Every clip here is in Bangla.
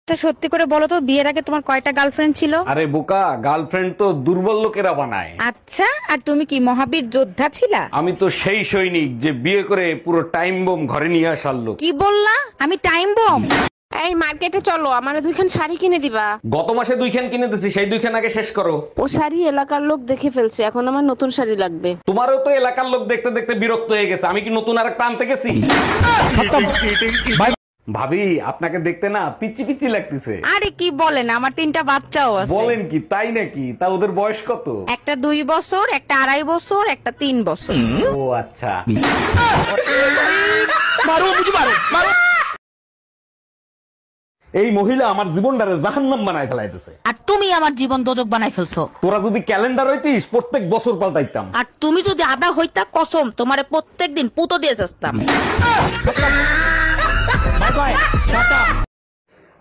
তা সত্যি করে বলো তো, বিয়ের আগে তোমার কয়টা গার্লফ্রেন্ড ছিল? আরে বোকা, গার্লফ্রেন্ড তো দুর্বল লোকেরা বানায়। আচ্ছা, আর তুমি কি মহাবীর যোদ্ধা ছিলা? আমি তো সেই সৈনিক যে বিয়ে করে পুরো টাইম বোম ঘরে নিয়ে আসার লোক। কি বললা? আমি টাইম বম? এই মার্কেটে চলো, আমারে দুইখান শাড়ি কিনে দিবা। গত মাসে 2 খান কিনে দিছি, সেই 2 খান আগে শেষ করো। ও শাড়ি এলাকার লোক দেখে ফেলছে, এখন আমার নতুন শাড়ি লাগবে। তোমারও তো এলাকার লোক দেখতে দেখতে বিরক্ত হয়ে গেছে, আমি কি নতুন আরেকটা আনতে গেছি? ভাবি, আপনাকে দেখতে না পিচ্চি পিচ্চি লাগতেছে। আরে কি বলেন, আমার 3টা বাচ্চাও আছে। বলেন কি, তাই নাকি? তা ওদের বয়স কত? একটা 2 বছর, একটা 2.5 বছর, একটা 3 বছর। ও আচ্ছা। এই মহিলা আমার জীবনটারে জাহান্নাম বানায় ফেলাইতেছে। আর তুমি আমার জীবন দোজক বানাই ফেলছো। তোরা যদি ক্যালেন্ডার হইতিস প্রত্যেক বছর পাল্টাইতাম। আর তুমি যদি আদা হইতা, কসম তোমারে প্রত্যেকদিন পুতো দিয়ে যাস্তাম।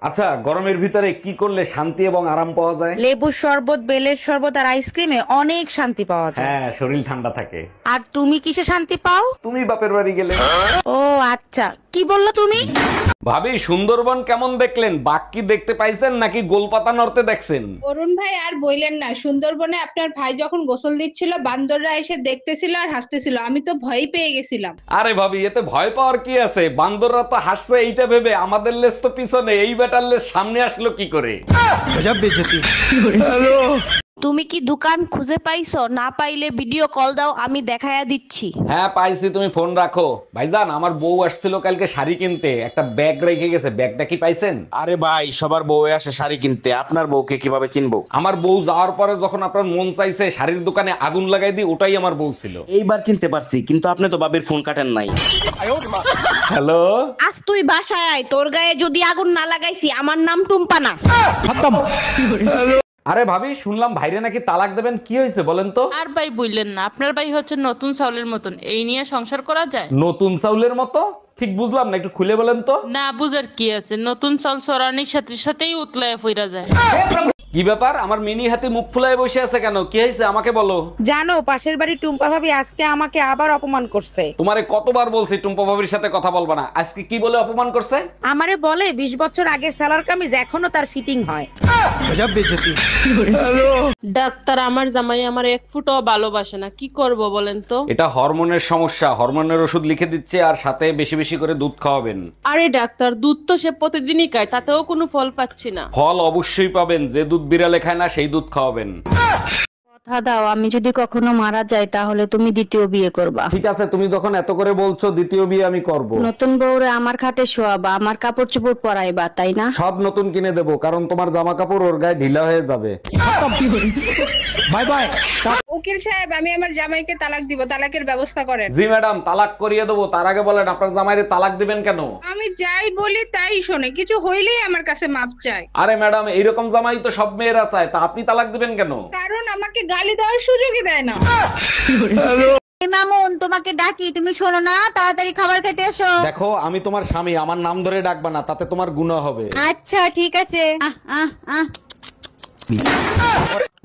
আচ্ছা, গরমের ভিতরে কি করলে শান্তি এবং আরাম পাওয়া যায়? লেবুর শরবত, বেলের শরবত আর আইসক্রিমে অনেক শান্তি পাওয়া যায়। হ্যাঁ, শরীর ঠান্ডা থাকে। আর তুমি কিসে শান্তি পাও? তুমি বাপের বাড়ি গেলে। ও আচ্ছা, কি বললা তুমি? ভাবি, সুন্দরবন কেমন দেখলেন? বাঘ কি দেখতে পাইছেন নাকি গোলপাতা নড়তে দেখছেন? অরুণ ভাই আর বইলেন না, সুন্দরবনে আপনার ভাই যখন গোসল দিচ্ছিল বান্দররা এসে দেখতেছিল আর হাসতেছিল, আমি তো ভয়ই পেয়ে গেছিলাম। আরে ভাবি, এতে ভয় পাওয়ার কি আছে? বান্দররা তো হাসছে এইটা ভেবে, আমাদের লেজ তো পিছনে, এই বেটার লেজ সামনে আসলো কি করে? তুমি কি দোকান খুঁজে পাইছো? না পাইলে ভিডিও কল দাও, আমি দেখায়া দিচ্ছি। হ্যাঁ পাইছি, তুমি ফোন রাখো। ভাইজান, আমার বউ আসছিল কালকে শাড়ি কিনতে, একটা ব্যাগ রেখে গেছে, ব্যাগটা কি পাইছেন? আরে ভাই, সবার বউ আসে শাড়ি কিনতে, আপনার বউকে কিভাবে চিনবো? আমার বউ যাওয়ার পরে যখন আপনার মন চাইছে শাড়ির দোকানে আগুন লাগাই দিই, ওটাই আমার বউ ছিল। এইবার চিনতে পারছি, কিন্তু আপনি তো বাবির ফোন কাটেন নাই। হ্যালো। আজ তুই বাসায় আয়, তোর গায়ে যদি আগুন না লাগাইছি, আমার নাম টুম্পা না। আরে ভাবি, শুনলাম ভাইরে নাকি তালাক দেবেন, কি হয়েছে বলেন তো? আর ভাই বললেন না, আপনার ভাই হচ্ছে নতুন চাউলের মতন, এই নিয়ে সংসার করা যায়? নতুন চাউলের মতো? ঠিক বুঝলাম না, একটু খুলে বলেন তো। না বুঝার কি আছে, নতুন চাল চড়ানির সাথে সাথেই উতলায় ফিরা যায়। কি ব্যাপার? আমার মিনি হাতে মুখ ফুলায় বসে আছে কেন? কি হয়েছে আমাকে বলো। জানো, পাশের বাড়ির টুম্পা ভাবি আজকে আমাকে আবার অপমান করছে। তোমারে কতবার বলছি টুম্পা ভাবির সাথে কথা বলবা না, আজকে কি বলে অপমান করছে? আমারে বলে 20 বছর আগের সালোয়ার কামিজ এখনো তার ফিটিং হয়। ডাক্তার, আমার জামাই আমার এক ফুটও ভালোবাসে না, কি করব বলেন তো? এটা হরমোনের সমস্যা, হরমোনের ওষুধ লিখে দিচ্ছে, আর সাথে বেশি বেশি করে দুধ খাওয়াবেন। আরে ডাক্তার, দুধ তো সে প্রতিদিনই খায়, তাতেও কোনো ফল পাচ্ছি না। ফল অবশ্যই পাবেন, যে দুধ বিড়ালে খায় না সেই দুধ খাওয়াবেন। কথা দাও, আমি যদি কখনো মারা যাই তাহলে তুমি দ্বিতীয় বিয়ে করবা। ঠিক আছে, তুমি যখন এত করে বলছো, দ্বিতীয় বিয়ে আমি করব। নতুন বউরে আমার খাটে শোয়াবা, আমার কাপড় চোপড় পরাইবা, তাই না? সব নতুন কিনে দেবো, কারণ তোমার জামা কাপড় ওর গায়ে ঢিলা হয়ে যাবে। Bye bye. উকিল সাহেব, আমি আমার জামাইকে তালাক দিব, তালাকের ব্যবস্থা করেন। জি ম্যাডাম, তালাক করিয়ে দেবো। তার আগে বলেন, আপনার জামাইরে তালাক দিবেন কেন? আমি যাই বলি তাই শোনে, কিছু হইলেই আমার কাছে মাপ চায়। আরে ম্যাডাম, এইরকম জামাই তো সব মেয়েরা চায়, তা আপনি তালাক দিবেন কেন? কারণ আমাকে গালি দেওয়ার সুযোগই দেয় না। মামুন, তোমাকে ডাকি, তুমি শোনো না, তাড়াতাড়ি খাবার খেতে এসো। দেখো, আমি তোমার স্বামী, আমার নাম ধরে ডাকবা না, তাতে তোমার গুনাহ হবে। আচ্ছা ঠিক আছে।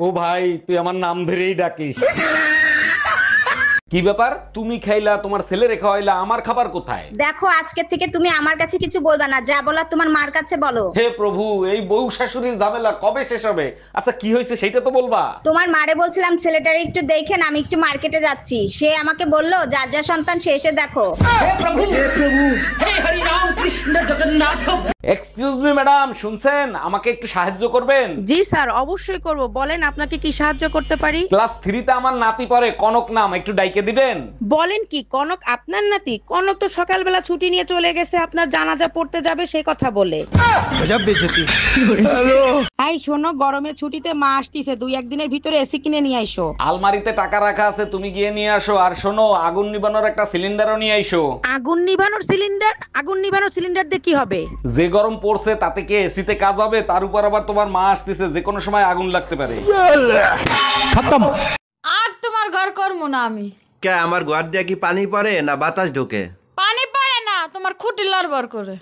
ও ভাই, তুই আমার নাম ধরেই ডাকিস। কি ব্যাপার? তুমি খাইলা, তোমার ছেলে রেখা হইলা, আমার খাবার কোথায়? দেখো, আজকে থেকে তুমি আমার কাছে কিছু বলবা না, যা বলার তোমার মার কাছে বলো। হে প্রভু, এই বউ শাশুড়ির ঝামেলা কবে শেষ হবে? আচ্ছা, কি হয়েছে সেটা তো বলবা। তোমার মারে বলছিলাম ছেলেটারে একটু দেখেন, আমি একটু মার্কেটে যাচ্ছি, সে আমাকে বললো যার যা সন্তান সে এসে দেখো। এক্সকিউজ মি ম্যাডাম, শুনছেন? আমাকে একটু সাহায্য করবেন? জি স্যার, অবশ্যই করব, বলেন আপনাকে কি সাহায্য করতে পারি? ক্লাস 3-তে আমার নাতি পড়ে, কনক নাম, একটু ডাইকে দিবেন? বলেন কি, কনক আপনার নাতি? কনক তো সকালবেলা ছুটি নিয়ে চলে গেছে আপনার জানাজা পড়তে যাবে সে কথা বলে। এই শোনো, গরমের ছুটিতে মা আসতিছে, 2-1 দিনের ভিতরে এসি কিনে নিয়ে আইসো। আলমারিতে টাকা রাখা আছে, তুমি গিয়ে নিয়ে আসো। আর শোনো, আগুন নিবানোর একটা সিলিন্ডারও নিয়ে আইসো। আগুন নিভানোর সিলিন্ডার? আগুন নিভানোর সিলিন্ডার দিয়ে কি হবে? যে গরম পড়ছে তাতে কি এসিতে কাজ হবে? তার উপর আবার তোমার মা আসতেছে, যে কোনো সময় আগুন লাগতে পারে। আর তোমার ঘর করবো না আমি। কে, আমার ঘর দিয়ে কি পানি পড়ে না বাতাস ঢোকে? পানি পারে না, তোমার খুঁটি লড়বড় করে।